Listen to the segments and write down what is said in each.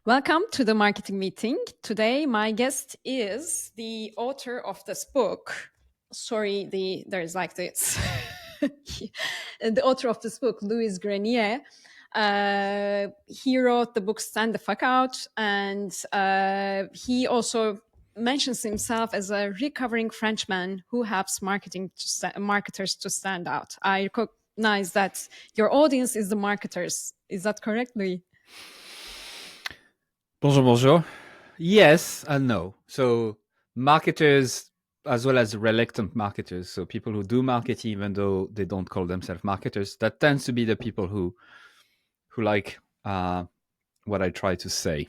Welcome to the marketing meeting. Today, my guest is the author of this book. Sorry, there's like this. The author of this book, Louis Grenier. He wrote the book Stand the Fuck Out, and he also mentions himself as a recovering Frenchman who helps marketers to stand out. I recognize that your audience is the marketers. Is that correct, Louis? Bonjour, bonjour. Yes and no. So marketers as well as reluctant marketers, so people who do marketing even though they don't call themselves marketers, that tends to be the people who like what I try to say.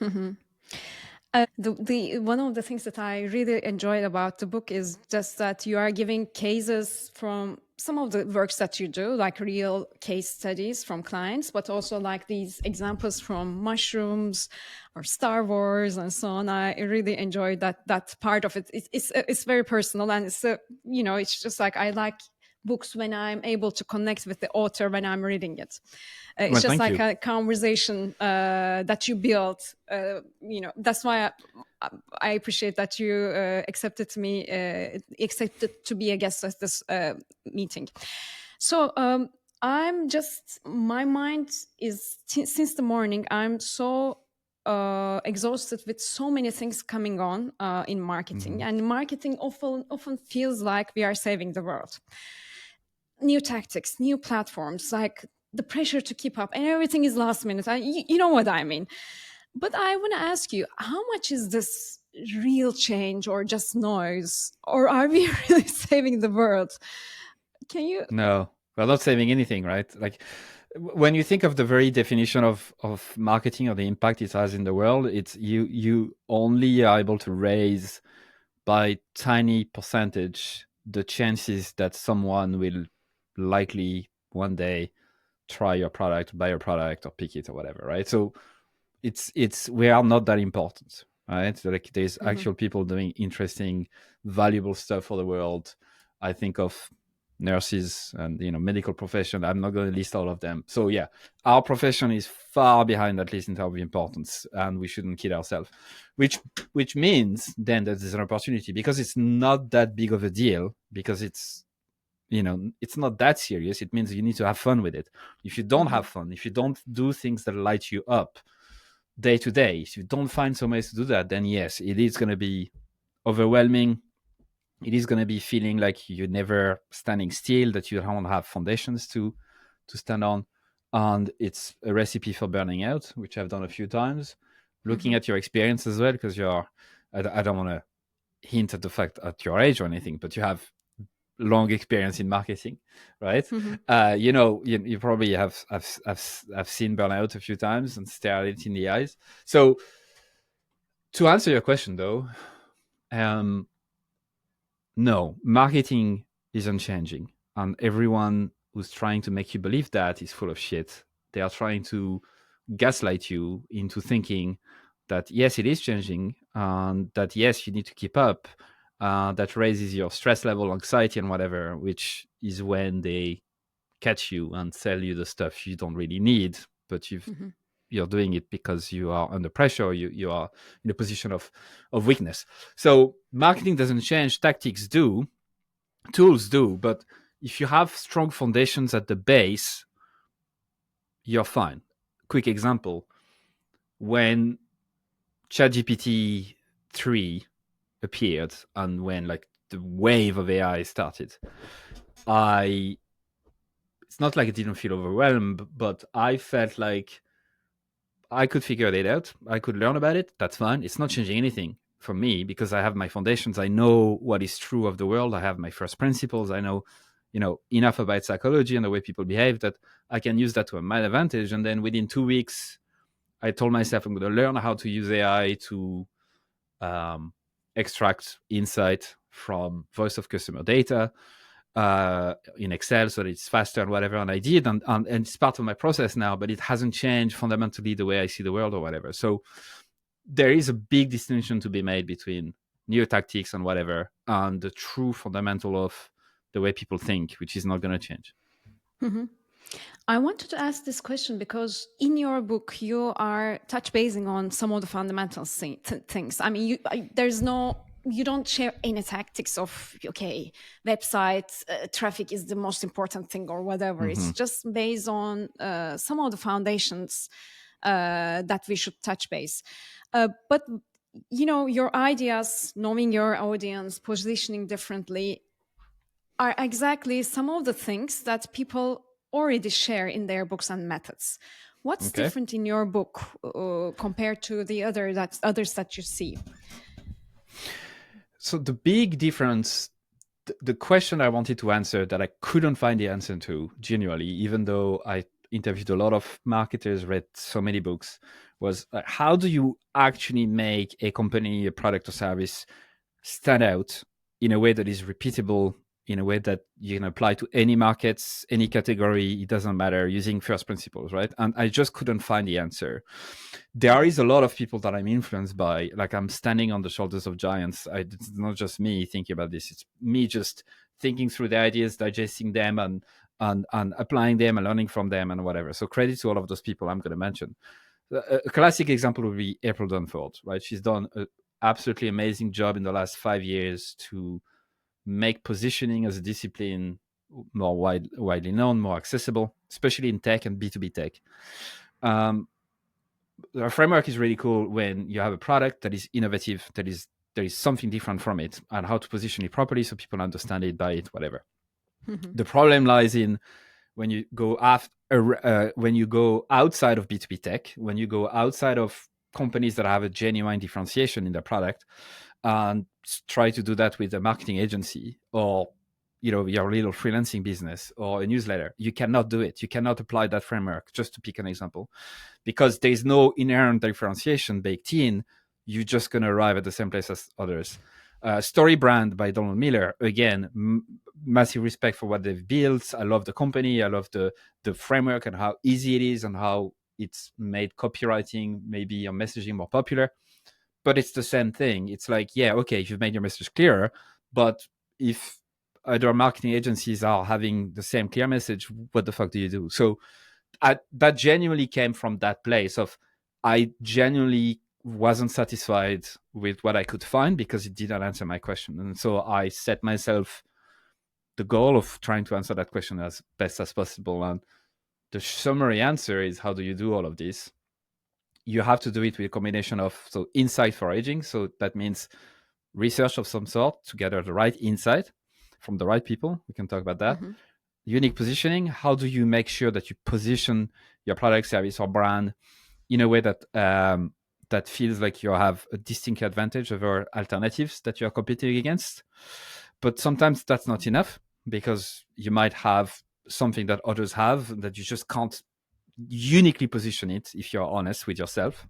The one of the things that I really enjoyed about the book is just that you are giving cases from some of the works that you do, like real case studies from clients, but also like these examples from mushrooms or Star Wars and so on. I really enjoyed that part of it. It's very personal, and it's just like I like books when I'm able to connect with the author when I'm reading it. It's Well, just thank like you. a conversation that you build. That's why I appreciate that you accepted to be a guest at this meeting. So my mind is since the morning. I'm so exhausted with so many things coming on in marketing, and marketing often feels like we are saving the world. New tactics, new platforms, like the pressure to keep up, and everything is last minute. You know what I mean. But I want to ask you, how much is this real change or just noise? Or are we really saving the world? Can you? No, we're not saving anything, right? Like when you think of the very definition of marketing or the impact it has in the world, it's you only are able to raise by tiny percentage the chances that someone will likely one day try your product, buy your product, or pick it or whatever, right? So it's we are not that important, right? So like there's actual people doing interesting, valuable stuff for the world. I think of nurses and medical profession. I'm not going to list all of them. So yeah, our profession is far behind, at least in terms of importance, and we shouldn't kid ourselves. Which means then that there's an opportunity because it's not that big of a deal because it's it's not that serious. It means you need to have fun with it. If you don't have fun, if you don't do things that light you up day to day, if you don't find some ways to do that, then yes, it is going to be overwhelming. It is going to be feeling like you're never standing still, that you don't have foundations to stand on, and it's a recipe for burning out, which I've done a few times. Looking at your experience as well, because I don't want to hint at the fact at your age or anything, but you have long experience in marketing, right? You probably have seen burnout a few times and stared it in the eyes. So to answer your question though, no, marketing isn't changing, and everyone who's trying to make you believe that is full of shit. They are trying to gaslight you into thinking that yes, it is changing, and that yes, you need to keep up. That raises your stress level, anxiety, and whatever, which is when they catch you and sell you the stuff you don't really need, but you're doing it because you are under pressure. You are in a position of weakness. So marketing doesn't change, tactics do, tools do, but if you have strong foundations at the base, you're fine. Quick example: when ChatGPT 3 appeared and when like the wave of AI started, it's not like I didn't feel overwhelmed, but I felt like I could figure it out. I could learn about it. That's fine. It's not changing anything for me because I have my foundations. I know what is true of the world. I have my first principles. I know, enough about psychology and the way people behave that I can use that to my advantage. And then within 2 weeks, I told myself I'm going to learn how to use AI to extract insight from voice of customer data in Excel so that it's faster and whatever. And I did, and it's part of my process now, but it hasn't changed fundamentally the way I see the world or whatever. So there is a big distinction to be made between new tactics and whatever and the true fundamental of the way people think, which is not going to change. I wanted to ask this question because in your book you are touch basing on some of the fundamental things. I mean, there's no, you don't share any tactics of okay, website traffic is the most important thing or whatever. It's Hmm. just based on some of the foundations that we should touch base. But you know, your ideas, knowing your audience, positioning differently, are exactly some of the things that people already share in their books and methods. What's Okay. different in your book compared to the others that you see? So the big difference, the question I wanted to answer that I couldn't find the answer to genuinely, even though I interviewed a lot of marketers, read so many books, was how do you actually make a company, a product or service stand out in a way that is repeatable, in a way that you can apply to any markets, any category, it doesn't matter, using first principles, right? And I just couldn't find the answer. There is a lot of people that I'm influenced by, like I'm standing on the shoulders of giants. It's not just me thinking about this, it's me just thinking through the ideas, digesting them, and applying them and learning from them and whatever. So credit to all of those people I'm going to mention. A classic example would be April Dunford, right? She's done an absolutely amazing job in the last 5 years to make positioning as a discipline more widely known, more accessible, especially in tech and B2B tech. Um, our framework is really cool when you have a product that is innovative, that is there is something different from it, and how to position it properly so people understand it, buy it, whatever. Mhm, The problem lies in when you go when you go outside of B2B tech, when you go outside of companies that have a genuine differentiation in their product, and try to do that with a marketing agency or your little freelancing business or a newsletter. You cannot do it. You cannot apply that framework, just to pick an example, because there's no inherent differentiation baked in. You're just going to arrive at the same place as others. Story Brand by Donald Miller, again, massive respect for what they've built. I love the company. I love the framework and how easy it is and how it's made copywriting, maybe your messaging more popular. But it's the same thing. It's like, yeah, okay, you've made your message clearer, but if other marketing agencies are having the same clear message, what the fuck do you do? So that genuinely came from that place of I genuinely wasn't satisfied with what I could find because it didn't answer my question. And so I set myself the goal of trying to answer that question as best as possible. And the summary answer is, how do you do all of this? You have to do it with a combination of insight foraging. So that means research of some sort to gather the right insight from the right people. We can talk about that. mhm, Unique positioning. How do you make sure that you position your product, service, or brand in a way that feels like you have a distinct advantage over alternatives that you are competing against? But sometimes that's not enough because you might have something that others have that you just can't uniquely position it if you're honest with yourself.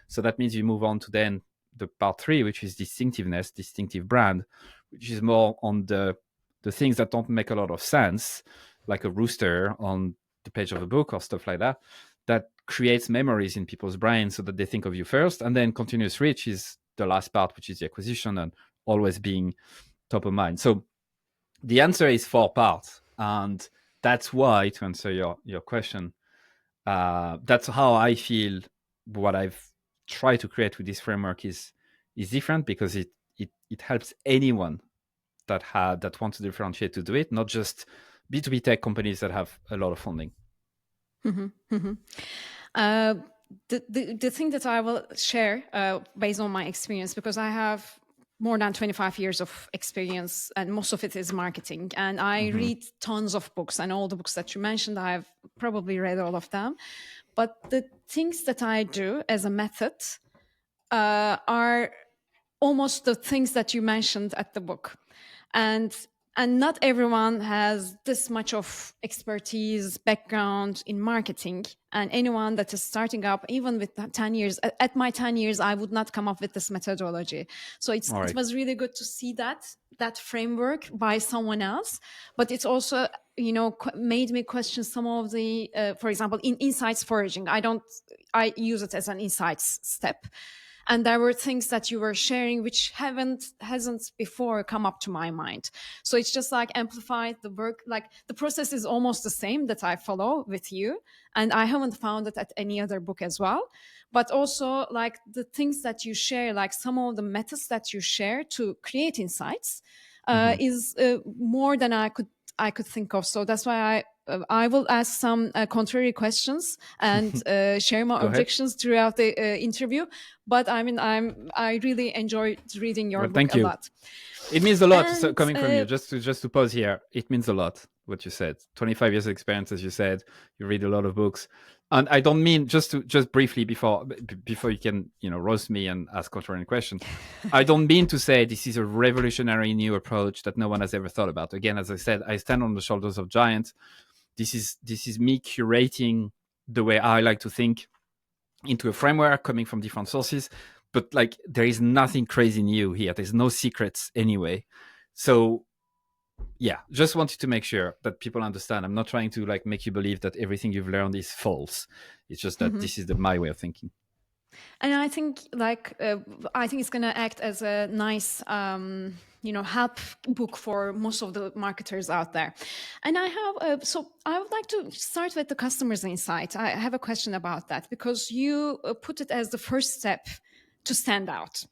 So that means you move on to then the part three, which is distinctiveness, distinctive brand, which is more on the things that don't make a lot of sense, like a rooster on the page of a book or stuff like that, that creates memories in people's brains so that they think of you first. And then continuous reach is the last part, which is the acquisition and always being top of mind. So the answer is four parts. And that's why, to answer your question, that's how I feel what I've tried to create with this framework is different because it helps anyone that wants to differentiate to do it, not just B2B tech companies that have a lot of funding. mhm, mhm. Uh, the thing that I will share based on my experience, because I have more than 25 years of experience and most of it is marketing, and I Mm-hmm. read tons of books, and all the books that you mentioned I've probably read all of them. But the things that I do as a method are almost the things that you mentioned at the book, and not everyone has this much of expertise background in marketing, and anyone that is starting up even with 10 years, at my 10 years I would not come up with this methodology. So All it right. was really good to see that framework by someone else, but it's also, you know, made me question some of the for example, in insights foraging, I use it as an insights step, and there were things that you were sharing which hasn't before come up to my mind. So it's just like amplified the work. Like the process is almost the same that I follow with you, and I haven't found it at any other book as well. But also like the things that you share, like some of the methods that you share to create insights, Mm-hmm. is more than I could think of. So that's why I will ask some contrary questions and share my Go ahead. objections throughout the interview. But I mean, I really enjoyed reading your Well, book thank a you. lot. It means a lot. So And coming from you, just to pause here, it means a lot what you said. 25 years of experience, as you said. You read a lot of books, and I don't mean just briefly before you can roast me and ask contrarian questions. I don't mean to say this is a revolutionary new approach that no one has ever thought about. Again, as I said, I stand on the shoulders of giants. This is me curating the way I like to think into a framework coming from different sources, but like there is nothing crazy new here. There's no secrets anyway. So yeah, just wanted to make sure that people understand. I'm not trying to like make you believe that everything you've learned is false. It's just that this is my way of thinking. and I think I think it's going to act as a nice help book for most of the marketers out there. And I have so I would like to start with the customer's insight. I have a question about that because you put it as the first step to stand out,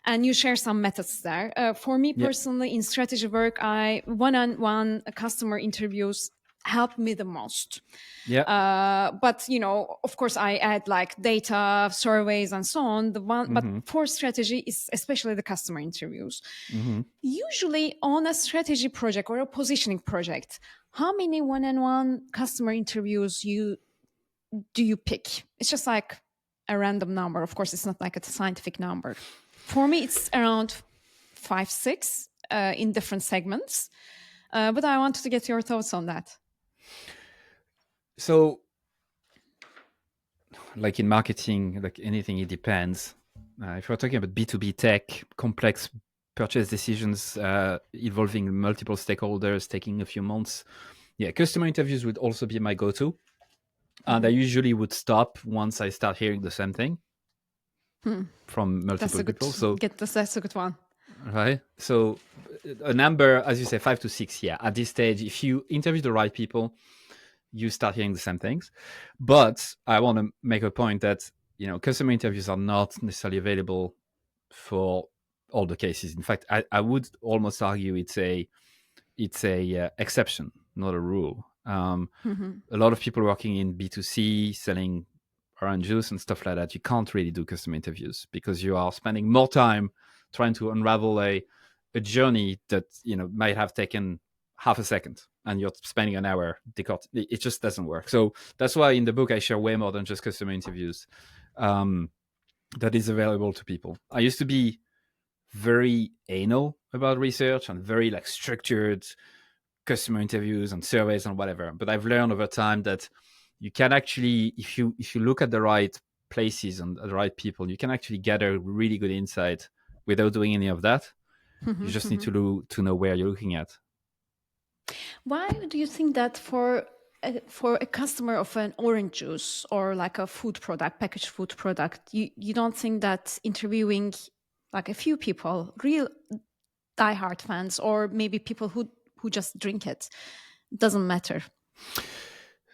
and you share some methods there. For me Yeah. personally, in strategy work, I one-on-one customer interviews help me the most. Yeah. But of course, I add like data, surveys, and so on. But Mm-hmm. for strategy is especially the customer interviews. Mm-hmm. Usually, on a strategy project or a positioning project, how many one-on-one customer interviews do you pick? It's just like a random number. Of course, it's not like a scientific number. For me, it's around 5, 6 in different segments. But I wanted to get your thoughts on that. So like in marketing, like anything, it depends. If we're talking about B2B tech, complex purchase decisions involving multiple stakeholders, taking a few months, yeah, customer interviews would also be my go-to. And I usually would stop once I start hearing the same thing from That's multiple a good people. So, that's a good one. right. So, a number, as you say, 5 to 6. Yeah. At this stage, if you interview the right people, you start hearing the same things. But I want to make a point that customer interviews are not necessarily available for all the cases. In fact, I would almost argue it's a exception, not a rule. A lot of people working in B2C, selling orange juice and stuff like that, you can't really do custom interviews because you are spending more time trying to unravel a journey that might have taken half a second and you're spending an hour. It just doesn't work. So that's why in the book I share way more than just customer interviews that is available to people. I used to be very anal about research and very like structured customer interviews and surveys and whatever. But I've learned over time that you can actually, if you look at the right places and the right people, you can actually gather really good insight without doing any of that. You just need to know where you're looking at. Why do you think that for a customer of an orange juice or like a food product, packaged food product, you don't think that interviewing like a few people, real diehard fans, or maybe people who just drink it, doesn't matter?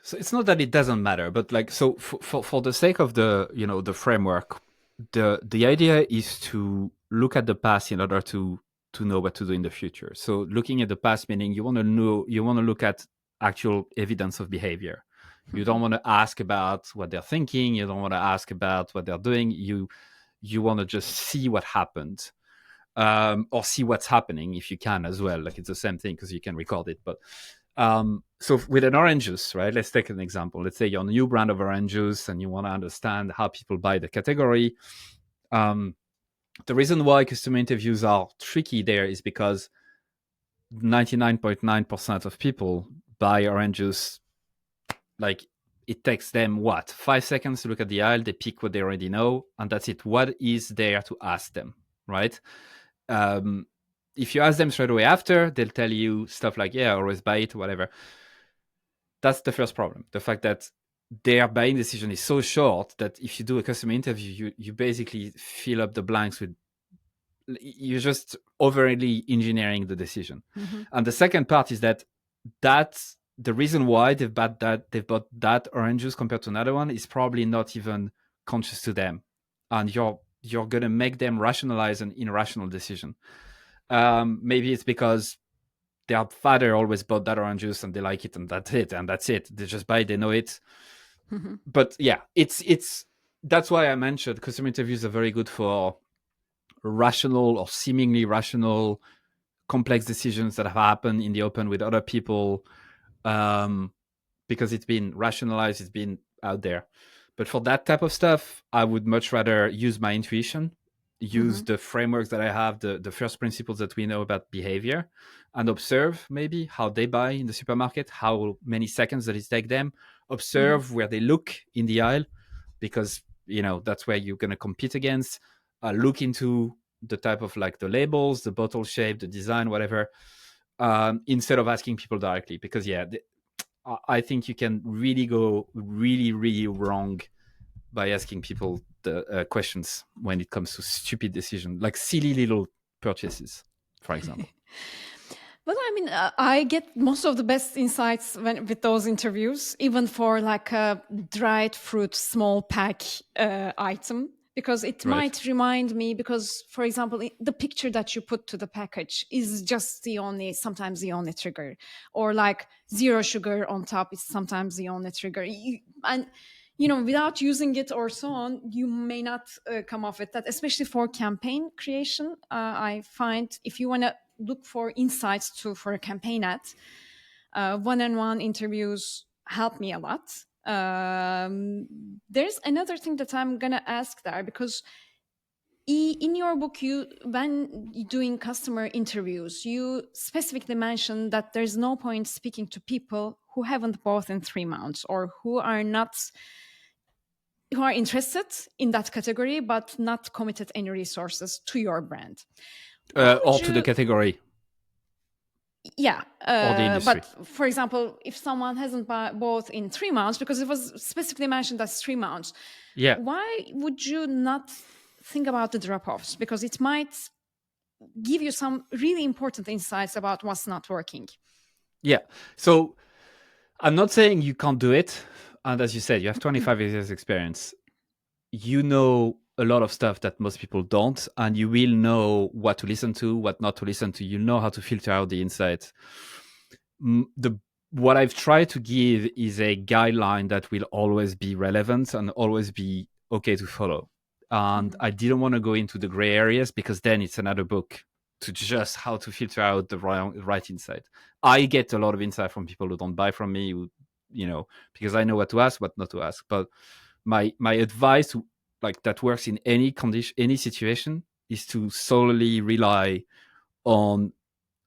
So it's not that it doesn't matter, but like, so for the sake of the framework, the idea is to look at the past in order to know what to do in the future. So looking at the past, meaning you want to look at actual evidence of behavior. You don't want to ask about what they're thinking. You don't want to ask about what they're doing. You want to just see what happened, or see what's happening if you can as well. Like it's the same thing because you can record it. But so with an orange juice, right? Let's take an example. Let's say you're a new brand of orange juice and you want to understand how people buy the category. The reason why customer interviews are tricky there is because 99.9% of people buy orange juice. Like it takes them 5 seconds to look at the aisle, they pick what they already know, and that's it. What is there to ask them, right? If you ask them straight away after, they'll tell you stuff like, yeah, always buy it, whatever. That's the first problem. The fact that their buying decision is so short that if you do a customer interview, you basically fill up the blanks with, you're just overly engineering the decision. Mm-hmm. And the second part is that's the reason why they've bought that orange juice compared to another one is probably not even conscious to them, and you're gonna make them rationalize an irrational decision. Maybe it's because their father always bought that orange juice and they like it, and that's it. They just buy it, they know it. Mm-hmm. But yeah, it's that's why I mentioned customer interviews are very good for rational or seemingly rational complex decisions that have happened in the open with other people, because it's been rationalized, it's been out there. But for that type of stuff, I would much rather use my intuition, use the frameworks that I have, the first principles that we know about behavior, and observe maybe how they buy in the supermarket, how many seconds that it take them, observe where they look in the aisle, because that's where you're going to compete against. Look into the type of like the labels, the bottle shape, the design, whatever, instead of asking people directly, because I think you can really go really, really wrong by asking people the questions when it comes to stupid decisions, like silly little purchases, for example. But I mean, I get most of the best insights with those interviews, even for like a dried fruit small pack item, because it Right. might remind me. Because, for example, the picture that you put to the package is just sometimes the only trigger, or like zero sugar on top is sometimes the only trigger. And without using it or so on, you may not come off with that, especially for campaign creation. I find if you want to look for insights for a campaign ad, one-on-one interviews help me a lot. There's another thing that I'm gonna ask there, because in your book, when doing customer interviews, you specifically mentioned that there's no point speaking to people who haven't bought in 3 months, or who are interested in that category but not committed any resources to your brand. What would Or to the you category Yeah, or the industry. but for example, if someone hasn't bought in 3 months, because it was specifically mentioned as 3 months, Yeah. why would you not think about the drop-offs? Because it might give you some really important insights about what's not working. Yeah. So I'm not saying you can't do it. And as you said, you have 25 years experience. You know a lot of stuff that most people don't, and you will know what to listen to, what not to listen to. You know how to filter out the insights. What I've tried to give is a guideline that will always be relevant and always be okay to follow. And I didn't want to go into the gray areas, because then it's another book to just how to filter out the right insight. I get a lot of insight from people who don't buy from me, because I know what to ask, what not to ask. But my advice, like that works in any condition, any situation, is to solely rely on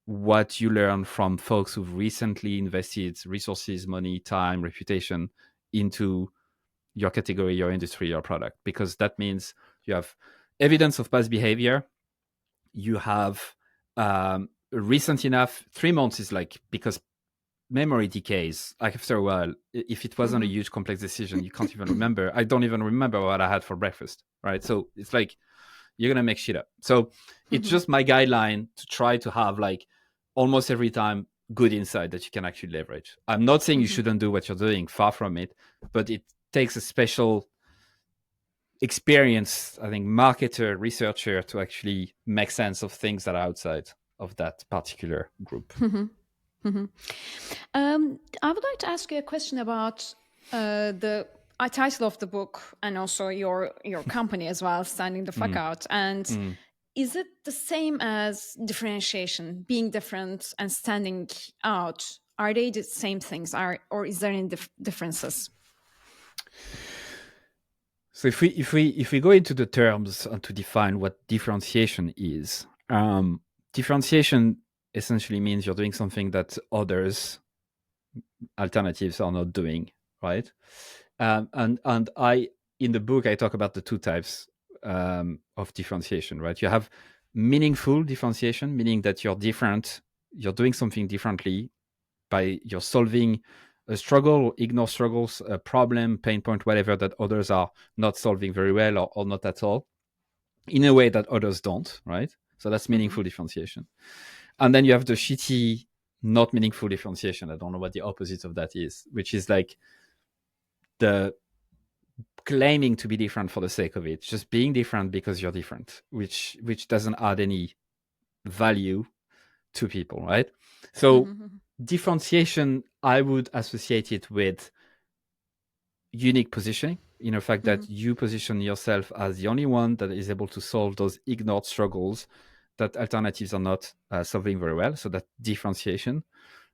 what you learn from folks who've recently invested resources, money, time, reputation into your category, your industry, your product, because that means you have evidence of past behavior. You have recent enough. 3 months is like, because memory decays like after a while. If it wasn't a huge complex decision, you can't even remember. I don't even remember what I had for breakfast, right? So it's like you're gonna make shit up. So it's just my guideline to try to have like almost every time good insight that you can actually leverage. I'm not saying you shouldn't do what you're doing, far from it, but it takes a special experience, I think, marketer, researcher, to actually make sense of things that are outside of that particular group. I would like to ask you a question about the title of the book, and also your company as well, Standing the Fuck Out. And is it the same as differentiation, being different and standing out? Are they the same things, or is there any differences? So if we go into the terms and to define what differentiation is, differentiation essentially means you're doing something that others, alternatives, are not doing, right? And I, in the book, I talk about the two types of differentiation, right? You have meaningful differentiation, meaning that you're different, you're doing something differently, you're solving a struggle, ignore struggles, a problem, pain point, whatever that others are not solving very well or not at all, in a way that others don't, right? So that's meaningful differentiation. And then you have the shitty, not meaningful differentiation. I don't know what the opposite of that is, which is like the claiming to be different for the sake of it, just being different because you're different, which doesn't add any value to people, right? So differentiation, I would associate it with unique positioning, in the fact that you position yourself as the only one that is able to solve those ignored struggles that alternatives are not solving very well. So that differentiation.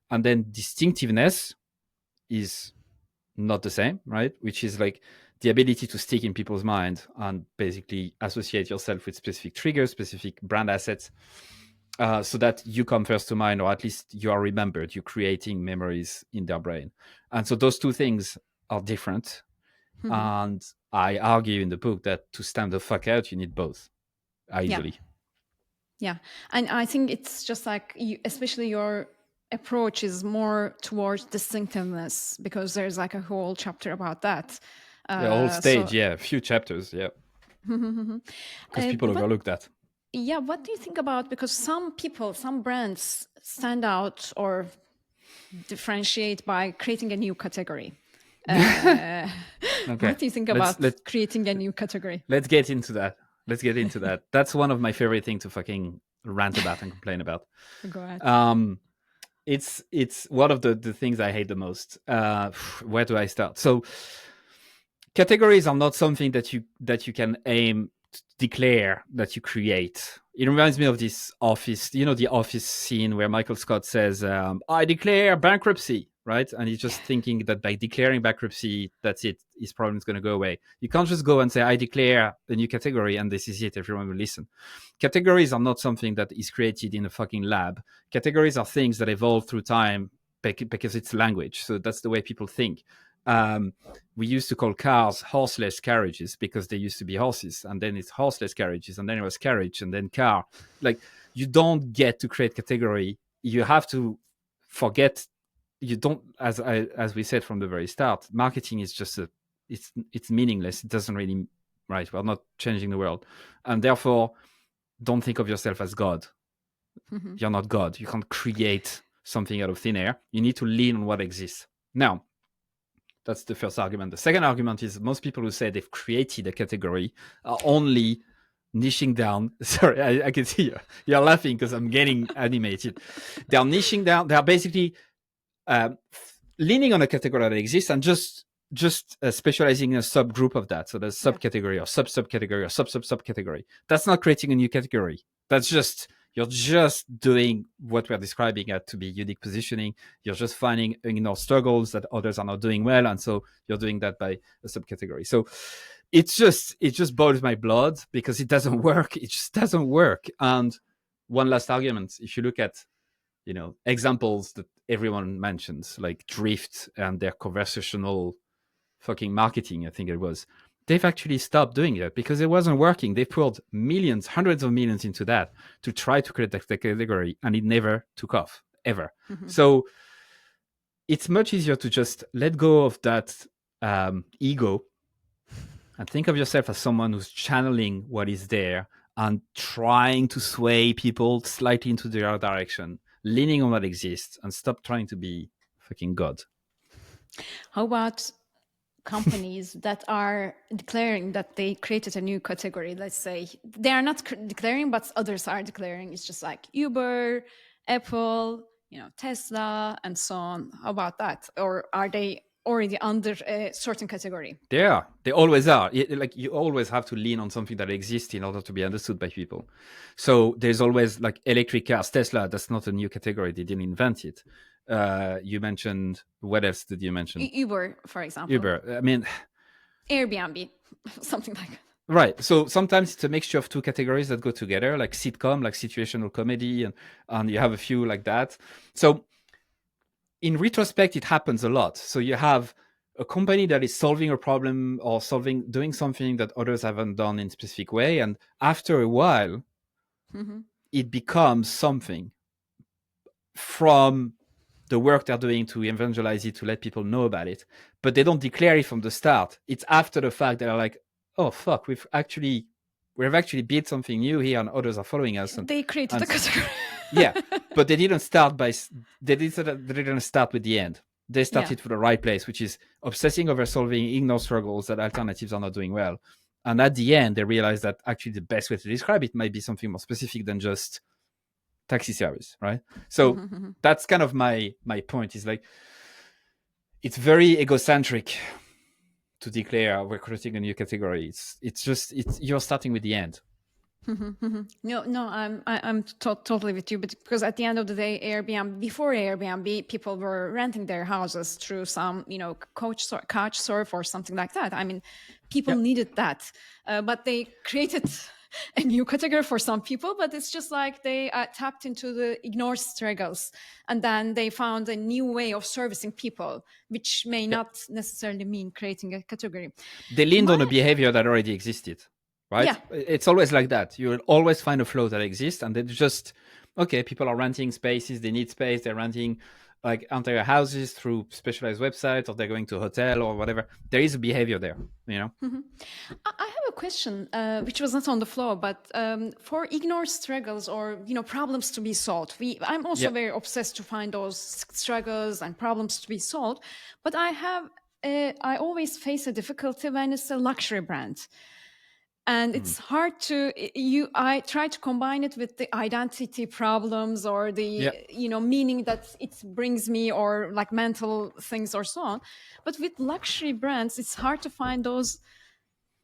And then distinctiveness is not the same, right? Which is like the ability to stick in people's mind and basically associate yourself with specific triggers, specific brand assets, so that you come first to mind, or at least you are remembered. You're creating memories in their brain. And so those two things are different. And I argue in the book that to stand the fuck out, you need both, Yeah. ideally. Yeah. And I think it's just like, especially your approach is more towards distinctiveness, because there's like a whole chapter about that. The whole stage, So, yeah, a few chapters, yeah. Because people what, overlook that. yeah, what do you think about, because some people, some brands stand out or differentiate by creating a new category. Okay. What do you think about creating a new category? Let's get into that. That's one of my favorite things to fucking rant about and complain about. Go ahead. It's one of the things I hate the most. Where do I start? So categories are not something that you can aim to declare, that you create. It reminds me of this Office, the Office scene where Michael Scott says, I declare bankruptcy, right? And he's just thinking that by declaring bankruptcy, that's it, his problem is going to go away. You can't just go and say, I declare a new category and this is it, everyone will listen. Categories are not something that is created in a fucking lab. Categories are things that evolve through time because it's language. So that's the way people think. We used to call cars horseless carriages because they used to be horses, and then it's horseless carriages, and then it was carriage, and then car. Like, you don't get to create category. You have to forget. You don't, as we said from the very start, marketing is just it's meaningless. It doesn't really, right? We're not changing the world, and therefore, don't think of yourself as God. You're not God. You can't create something out of thin air. You need to lean on what exists. Now, that's the first argument. The second argument is most people who say they've created a category are only niching down. Sorry, I can see you're laughing because I'm getting animated. They're niching down. They're basically leaning on a category that exists and just specializing in a subgroup of that. So there's subcategory or subcategory or subcategory. That's not creating a new category. That's just, you're just doing what we're describing to be unique positioning. You're just finding struggles that others are not doing well, and so you're doing that by a subcategory. So it just boils my blood because it doesn't work. It just doesn't work. And one last argument: if you look at examples that everyone mentions, like Drift and their conversational fucking marketing, I think it was, they've actually stopped doing it because it wasn't working. They poured millions, hundreds of millions into that to try to create that category, and it never took off, ever. So it's much easier to just let go of that ego and think of yourself as someone who's channeling what is there and trying to sway people slightly into the other direction, leaning on what exists, and stop trying to be fucking God. How about companies that are declaring that they created a new category? Let's say they are not declaring, but others are declaring. It's just like Uber, Apple, Tesla, and so on. How about that? Or are they already under a certain category? They are. They always are. Like, you always have to lean on something that exists in order to be understood by people. So there's always, like, electric cars. Tesla, that's not a new category. They didn't invent it. You mentioned, what else did you mention? Uber, for example. Uber. I mean, Airbnb, something like that. Right. So sometimes it's a mixture of two categories that go together, like sitcom, like situational comedy, and you have a few like that. So in retrospect, it happens a lot. So you have a company that is solving a problem or doing something that others haven't done in a specific way. And after a while, it becomes something from the work they're doing to evangelize it, to let people know about it, but they don't declare it from the start. It's after the fact they're like, oh fuck, we've actually built something new here, and others are following us. They created a category. Yeah, but they didn't start they didn't start with the end. They started from the right place, which is obsessing over solving ignore struggles that alternatives are not doing well. And at the end, they realized that actually the best way to describe it might be something more specific than just taxi service, right? So that's kind of my point, is like, it's very egocentric to declare we're creating a new category. It's you're starting with the end. No, I'm totally with you, but because at the end of the day, before Airbnb, people were renting their houses through some, couch surf or something like that. I mean, people needed that, but they created a new category for some people. But it's just like they tapped into the ignored struggles, and then they found a new way of servicing people, which may not necessarily mean creating a category. They leaned on a behavior that already existed. Right? Yeah. It's always like that. You will always find a flow that exists, and then just, okay, people are renting spaces, they need space, they're renting like entire houses through specialized websites, or they're going to a hotel or whatever. There is a behavior there, you know? I have a question, which was not on the floor, but for ignored struggles or, problems to be solved, I'm also very obsessed to find those struggles and problems to be solved, but I always face a difficulty when it's a luxury brand. And it's hard I try to combine it with the identity problems or the, meaning that it brings me, or like mental things or so on. But with luxury brands, it's hard to find those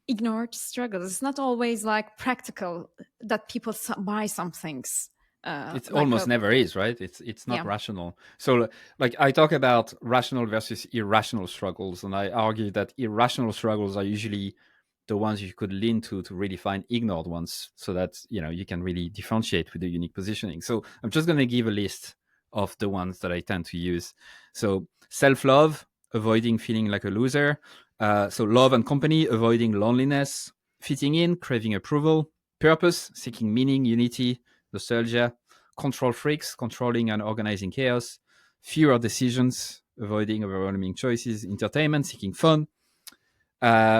ignored struggles. It's not always like practical that people buy some things. It almost never is, right? It's not rational. So like I talk about rational versus irrational struggles, and I argue that irrational struggles are usually the ones you could lean to really find ignored ones, so that you can really differentiate with the unique positioning. So I'm just going to give a list of the ones that I tend to use. So self-love, avoiding feeling like a loser. So love and company, avoiding loneliness. Fitting in, craving approval. Purpose, seeking meaning, unity, nostalgia. Control freaks, controlling and organizing chaos. Fewer decisions, avoiding overwhelming choices. Entertainment, seeking fun.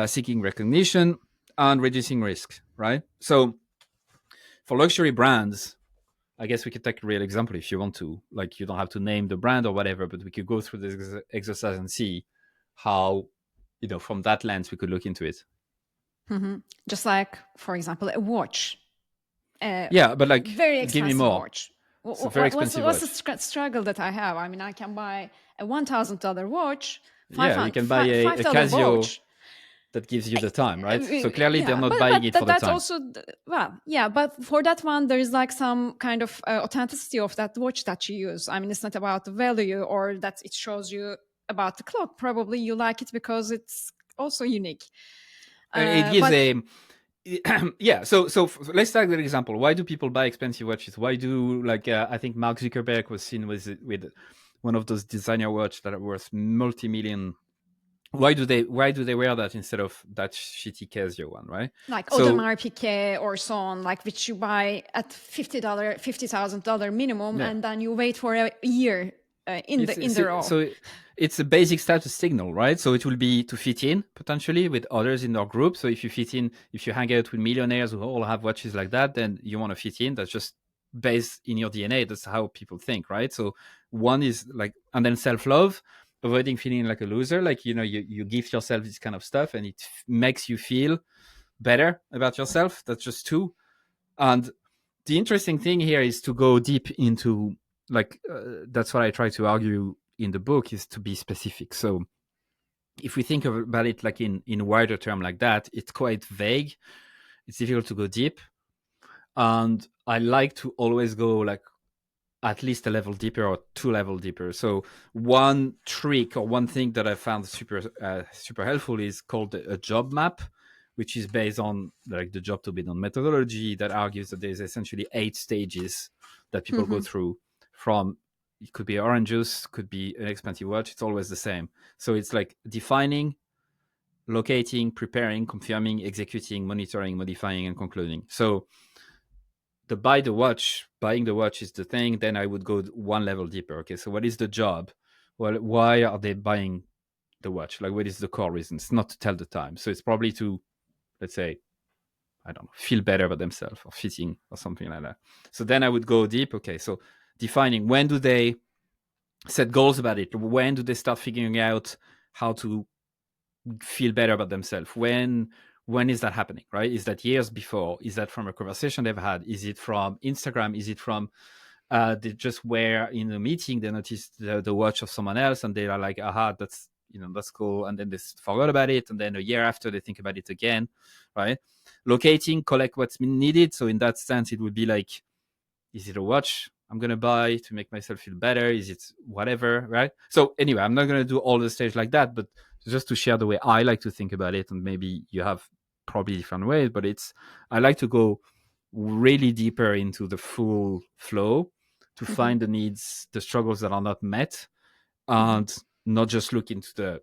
Seeking recognition, and reducing risk, right? So for luxury brands, I guess we could take a real example if you want to. Like, you don't have to name the brand or whatever, but we could go through this exercise and see how, from that lens, we could look into it. Just like, for example, a watch. But like, very expensive give me more. Watch. It's a very expensive watch. What's the struggle that I have? I mean, I can buy a $1,000 watch. You can buy a Casio watch that gives you the time, right? So clearly they're not buying it for the time. That's also, but for that one, there is like some kind of authenticity of that watch that you use. I mean, it's not about the value or that it shows you about the clock. Probably you like it because it's also unique. It gives So let's take that example. Why do people buy expensive watches? Why do, I think Mark Zuckerberg was seen with one of those designer watches that are worth multi-million. Why do they wear that instead of that shitty Casio one, right? Like Audemars Piguet or so on, like which you buy at $50,000 minimum, and then you wait for a year in the row. So it's a basic status signal, right? So it will be to fit in potentially with others in their group. So if you hang out with millionaires who all have watches like that, then you want to fit in. That's just based in your DNA. That's how people think, right? So one is like, and then self-love. Avoiding feeling like a loser, like you give yourself this kind of stuff and it makes you feel better about yourself. That's just two. And the interesting thing here is to go deep into that's what I try to argue in the book, is to be specific. So if we think about it like in wider term like that, it's quite vague. It's difficult to go deep, and I like to always go like at least a level deeper or 2 level deeper. So one trick or one thing that I found super helpful is called a job map, which is based on like the job to be done methodology that argues that there's essentially 8 stages that people go through. From, it could be orange juice, could be an expensive watch. It's always the same. So it's like defining, locating, preparing, confirming, executing, monitoring, modifying, and concluding. So buying the watch is the thing. Then I would go one level deeper. Okay, so what is the job? Well, why are they buying the watch? Like, what is the core reason? It's not to tell the time. So it's probably to, let's say, I don't know, feel better about themselves or fitting or something like that. So then I would go deep. Okay, so defining, when do they set goals about it? When do they start figuring out how to feel better about themselves? When is that happening, right? Is that years before? Is that from a conversation they've had? Is it from Instagram? Is it from they just were in a meeting, they noticed the watch of someone else and they are like, aha, that's, that's cool, and then they forgot about it, and then a year after they think about it again, right? Locating, collect what's been needed. So in that sense, it would be like, is it a watch I'm gonna buy to make myself feel better? Is it whatever, right? So anyway, I'm not gonna do all the stage like that, but just to share the way I like to think about it, and maybe you have probably different ways, but I like to go really deeper into the full flow to Mm-hmm. find the needs, the struggles that are not met, Mm-hmm. and not just look into the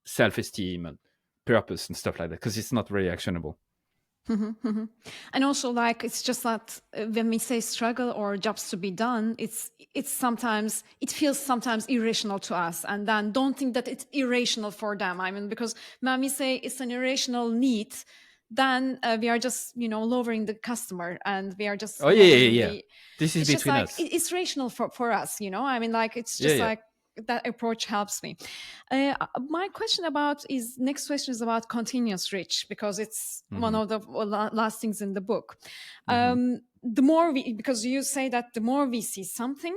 self-esteem and purpose and stuff like that, because it's not really actionable. And also, like, it's just that when we say struggle or jobs to be done, it's sometimes, it feels sometimes irrational to us, and then don't think that it's irrational for them. I mean, because when we say it's an irrational need, then we are just lowering the customer, and we are just Oh yeah, yeah, lowering yeah. the. This is It's just between like us. it's rational for us. I mean, like, it's Yeah, just yeah. like that approach helps me. My question about is next question is about continuous reach, because it's one Mm-hmm. of the last things in the book. Mm-hmm. The more because you say that the more we see something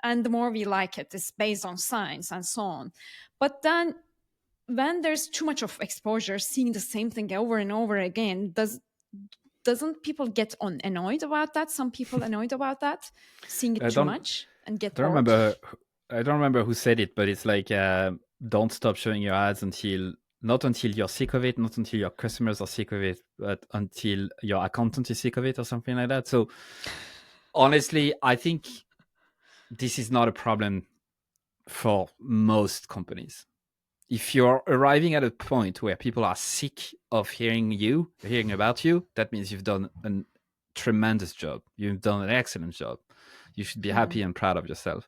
and the more we like it is based on science and so on. But then when there's too much of exposure, seeing the same thing over and over again, doesn't people get annoyed about that? Some people annoyed about that, seeing it I too don't much and get don't bored. remember. I don't remember who said it, but it's like, don't stop showing your ads not until you're sick of it, not until your customers are sick of it, but until your accountant is sick of it, or something like that. So honestly, I think this is not a problem for most companies. If you're arriving at a point where people are sick of hearing about you, that means you've done a tremendous job. You've done an excellent job. You should be Mhm. happy and proud of yourself,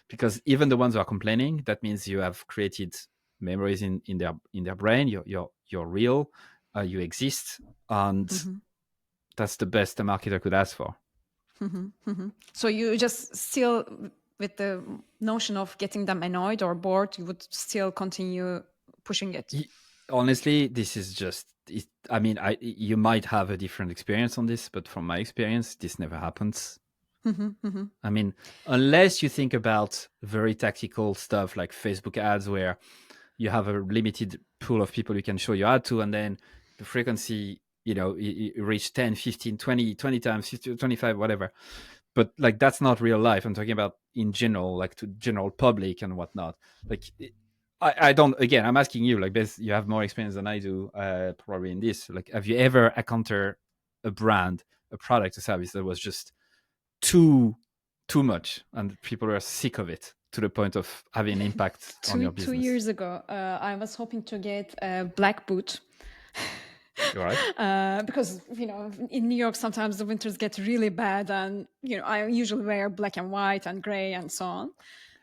because even the ones who are complaining, that means you have created memories in their brain. You're real. You exist, and Mhm. that's the best a marketer could ask for. So you just still, with the notion of getting them annoyed or bored, you would still continue pushing it. Honestly, this is just it. I mean, you might have a different experience on this, but from my experience, this never happens. I mean, unless you think about very tactical stuff like Facebook ads, where you have a limited pool of people you can show your ad to, and then the frequency, you reach 10, 15, 20 times, 50, 25, whatever. But like, that's not real life. I'm talking about in general, like to general public and whatnot. Like, I don't, again, I'm asking you, like, Beth, you have more experience than I do, probably in this. Like, have you ever encountered a brand, a product, a service that was just too much and people were sick of it to the point of having an impact on Two your two business? years ago, I was hoping to get a black boot. All right. Because in New York sometimes the winters get really bad, and I usually wear black and white and gray and so on.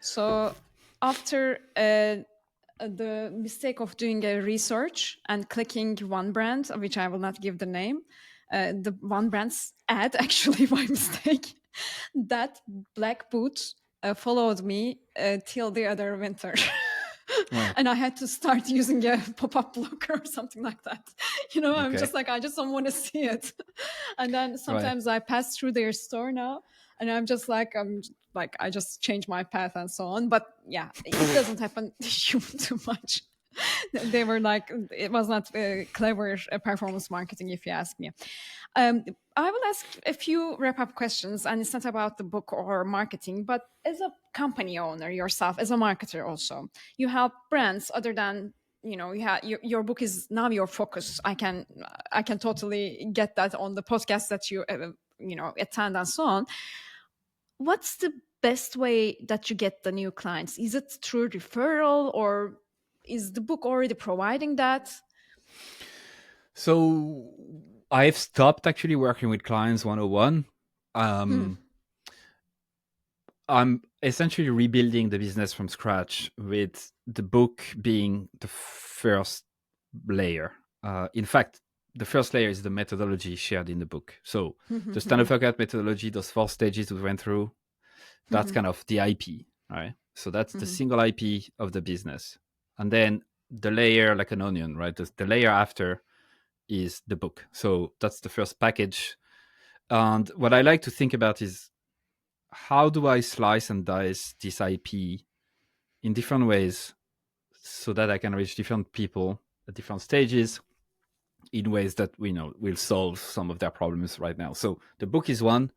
So after the mistake of doing a research and clicking one brand, which I will not give the name, the one brand's ad actually by mistake, that black boot followed me till the other winter. Wow. And I had to start using a pop-up blocker or something like that. I'm Okay. just like, I just don't want to see it. And then Right. sometimes I pass through their store now, and I'm like, I just change my path and so on. But yeah, it doesn't happen too much. They were like, it was not clever performance marketing, if you ask me. um, I will ask a few wrap-up questions, and it's not about the book or marketing, but as a company owner yourself, as a marketer also, you help brands other than you have your book is now your focus. I can totally get that on the podcast that you attend and so on. What's the best way that you get the new clients? Is it through referral, or is the book already providing that? So I've stopped actually working with clients 101. Um, I'm essentially rebuilding the business from scratch, with the book being the first layer. In fact, the first layer is the methodology shared in the book. So the standard workout methodology, those 4 stages we went through, that's kind of the IP, right? So that's the single IP of the business. And then the layer, like an onion, right? The layer after is the book. So that's the first package. And what I like to think about is, how do I slice and dice this IP in different ways so that I can reach different people at different stages in ways that we know will solve some of their problems right now. So the book is one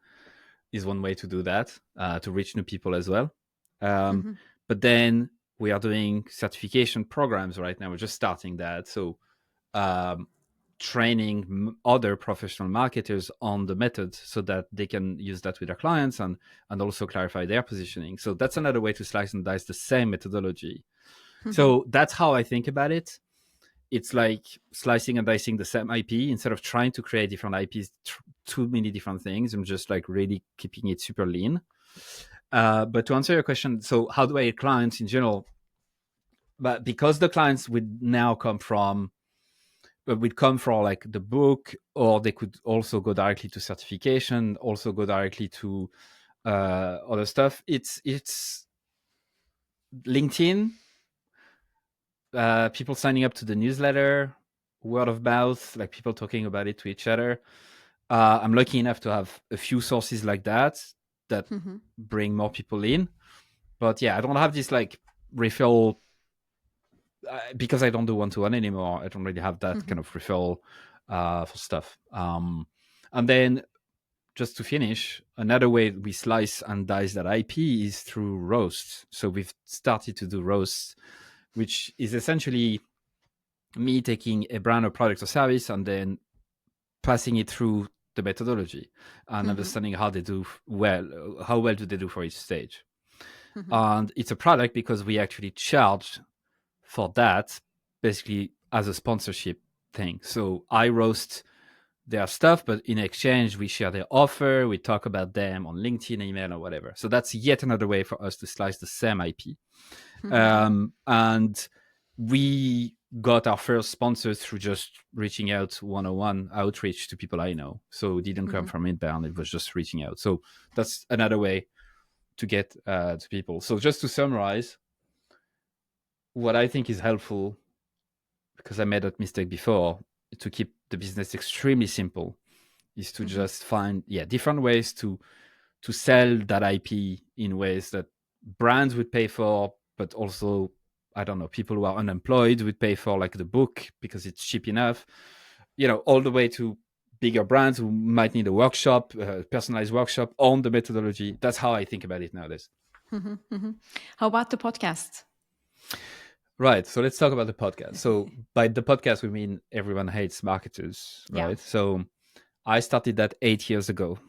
way to do that, to reach new people as well. But then we are doing certification programs right now. We're just starting that. So um, training other professional marketers on the method so that they can use that with their clients, and also clarify their positioning. So that's another way to slice and dice the same methodology. So that's how I think about it. It's like slicing and dicing the same IP instead of trying to create different IPs, too many different things. I'm just like really keeping it super lean. But to answer your question, so how do I get clients in general? But because the clients would now come from, would come from like the book, or they could also go directly to certification, also go directly to other stuff. It's LinkedIn, people signing up to the newsletter, word of mouth, like people talking about it to each other. I'm lucky enough to have a few sources like that bring more people in. But yeah, I don't have this like referral, because I don't do one-to-one anymore. I don't really have that kind of referral for stuff. And then just to finish, another way we slice and dice that IP is through roasts. So we've started to do roasts, which is essentially me taking a brand or product or service and then passing it through the methodology and understanding how they do well, how well do they do for each stage. And it's a product because we actually charge for that, basically as a sponsorship thing. So I roast their stuff, but in exchange, we share their offer. We talk about them on LinkedIn, email, or whatever. So that's yet another way for us to slice the same IP. And we got our first sponsors through just reaching out one-on-one outreach to people I know. So it didn't come from inbound. It was just reaching out. So that's another way to get to people. So just to summarize, what I think is helpful, because I made that mistake before, to keep the business extremely simple, is to just find different ways to sell that IP in ways that brands would pay for, but also, I don't know, people who are unemployed would pay for, like the book, because it's cheap enough, all the way to bigger brands who might need a workshop, personalized workshop on the methodology. That's how I think about it nowadays. How about the podcast? Right. So let's talk about the podcast. So by the podcast, we mean Everyone Hates Marketers, right? Yeah. So I started that 8 years ago,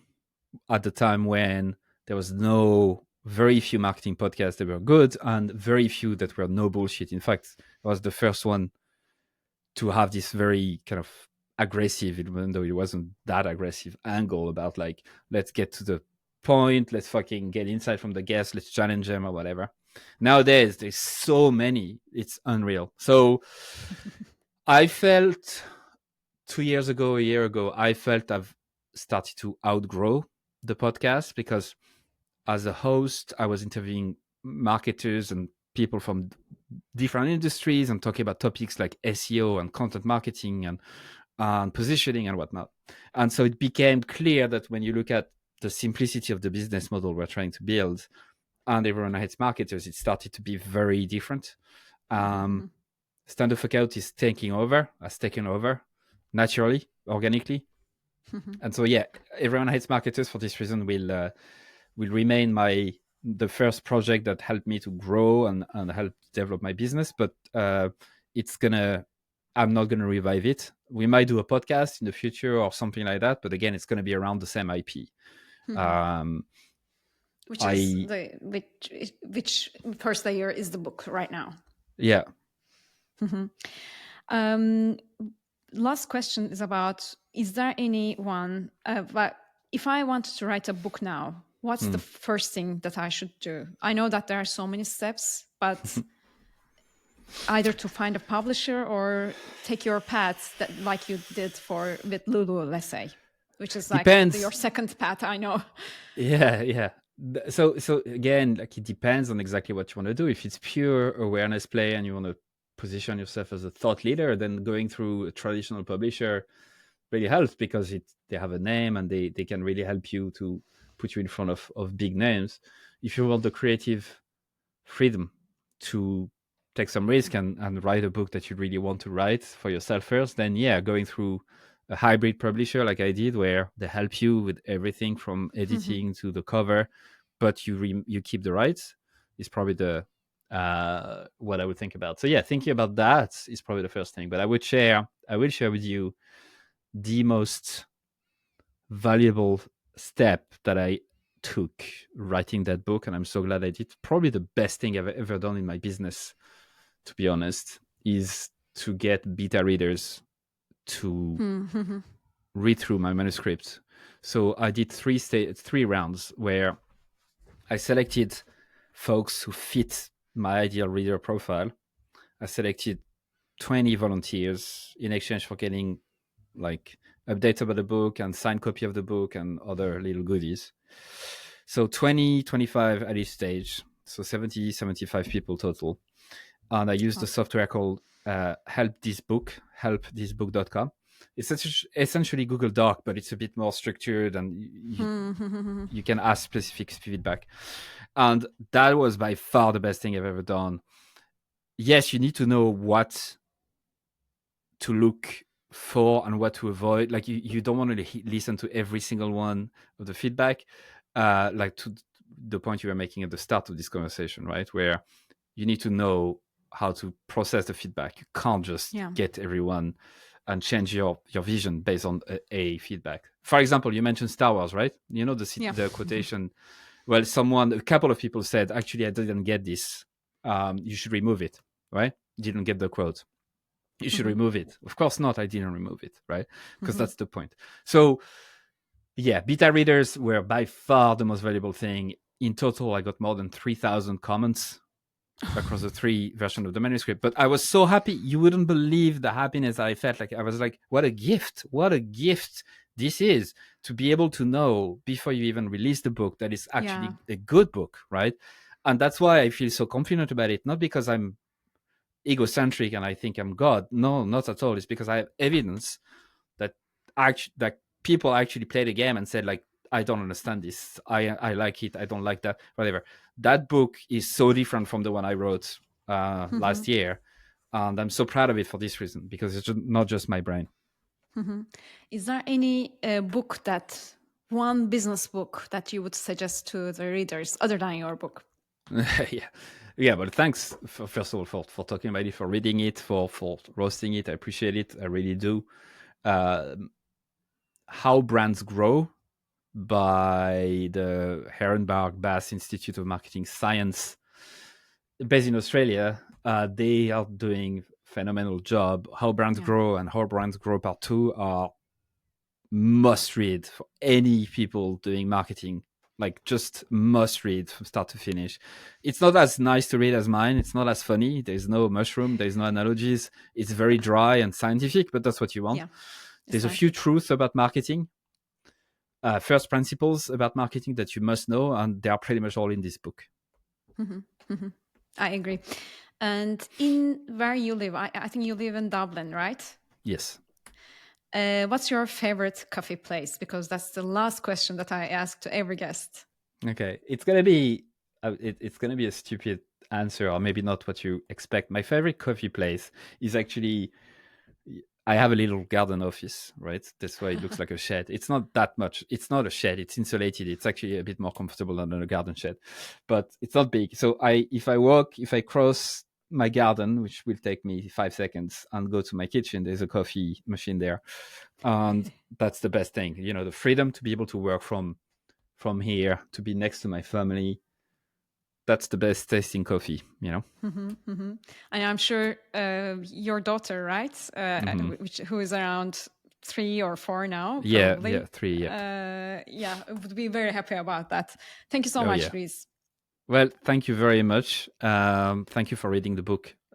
at the time when there was very few marketing podcasts that were good and very few that were no bullshit. In fact, I was the first one to have this very kind of aggressive, even though it wasn't that aggressive, angle about like, let's get to the point, let's fucking get insight from the guests, let's challenge them or whatever. Nowadays, there's so many, it's unreal. So I felt a year ago, I felt I've started to outgrow the podcast, because as a host, I was interviewing marketers and people from different industries and talking about topics like SEO and content marketing and positioning and whatnot. And so it became clear that when you look at the simplicity of the business model we're trying to build and Everyone Hates Marketers, it started to be very different. Stand Up Workout has taken over naturally, organically. And so, Everyone Hates Marketers, for this reason, will remain the first project that helped me to grow and help develop my business. But I'm not gonna revive it. We might do a podcast in the future or something like that, but again, it's gonna be around the same IP. Which first layer is the book right now. Yeah. Last question is about, is there anyone, but if I wanted to write a book now, what's the first thing that I should do? I know that there are so many steps, but either to find a publisher or take your path that like you did with Lulu, let's say, which is like your Depends. second path, I know. Yeah. So again, like it depends on exactly what you want to do. If it's pure awareness play and you want to position yourself as a thought leader, then going through a traditional publisher really helps because they have a name and they can really help you to put you in front of big names. If you want the creative freedom to take some risk and write a book that you really want to write for yourself first, then yeah, going through a hybrid publisher like I did, where they help you with everything from editing to the cover, but you keep the rights, is probably the what I would think about. So yeah, thinking about that is probably the first thing. But I will share with you the most valuable step that I took writing that book, and I'm so glad I did. Probably the best thing I've ever done in my business, to be honest, is to get beta readers to read through my manuscript. So I did three rounds where I selected folks who fit my ideal reader profile. I selected 20 volunteers in exchange for getting like updates about the book and signed copy of the book and other little goodies. So 20, 25 at each stage. So 70, 75 people total. And I used a software called helpthisbook.com. It's essentially Google Doc, but it's a bit more structured and you can ask specific feedback. And that was by far the best thing I've ever done. Yes, you need to know what to look for and what to avoid. Like you don't want to listen to every single one of the feedback, like to the point you were making at the start of this conversation, right? Where you need to know how to process the feedback. You can't just get everyone and change your vision based on a feedback. For example, you mentioned Star Wars, right? You know the quotation. Well, a couple of people said, actually, I didn't get this. You should remove it, right? Didn't get the quote. You should remove it. Of course not. I didn't remove it, right? Because that's the point. So yeah, beta readers were by far the most valuable thing. In total, I got more than 3,000 comments across the 3 versions of the manuscript. But I was so happy. You wouldn't believe the happiness I felt. Like I was like, what a gift this is, to be able to know before you even release the book that it's actually a good book, right? And that's why I feel so confident about it. Not because I'm egocentric and I think I'm God. No, not at all. It's because I have evidence that people actually played the game and said, like, I don't understand this. I like it. I don't like that. Whatever. That book is so different from the one I wrote last year, and I'm so proud of it for this reason, because it's not just my brain. Is there any one business book that you would suggest to the readers other than your book? Yeah, but thanks first of all for talking about it, for reading it, for roasting it. I appreciate it. I really do. How Brands Grow by the Herrenberg Bass Institute of Marketing Science, based in Australia. They are doing phenomenal job. How Brands Grow and How Brands Grow Part 2 are must read for any people doing marketing. Like, just must read from start to finish. It's not as nice to read as mine. It's not as funny. There's no mushroom. There's no analogies. It's very dry and scientific, but that's what you want. There's a few truths about marketing, first principles about marketing that you must know, and they are pretty much all in this book. I agree. And in where you live, I think you live in Dublin, right? Yes. What's your favorite coffee place? Because that's the last question that I ask to every guest. Okay, it's gonna be a stupid answer, or maybe not what you expect. My favorite coffee place is actually, I have a little garden office, right? That's why it looks like a shed. It's not that much. It's not a shed. It's insulated. It's actually a bit more comfortable than a garden shed, but it's not big. So if I cross my garden, which will take me 5 seconds, and go to my kitchen, there's a coffee machine there. And that's the best thing, the freedom to be able to work from here, to be next to my family. That's the best tasting coffee, And I'm sure your daughter, right, who is around 3 or 4 now, Yeah, probably. 3. Yeah. Yeah, I would be very happy about that. Thank you so Oh much, yeah. Luis. Well, thank you very much. Thank you for reading the book.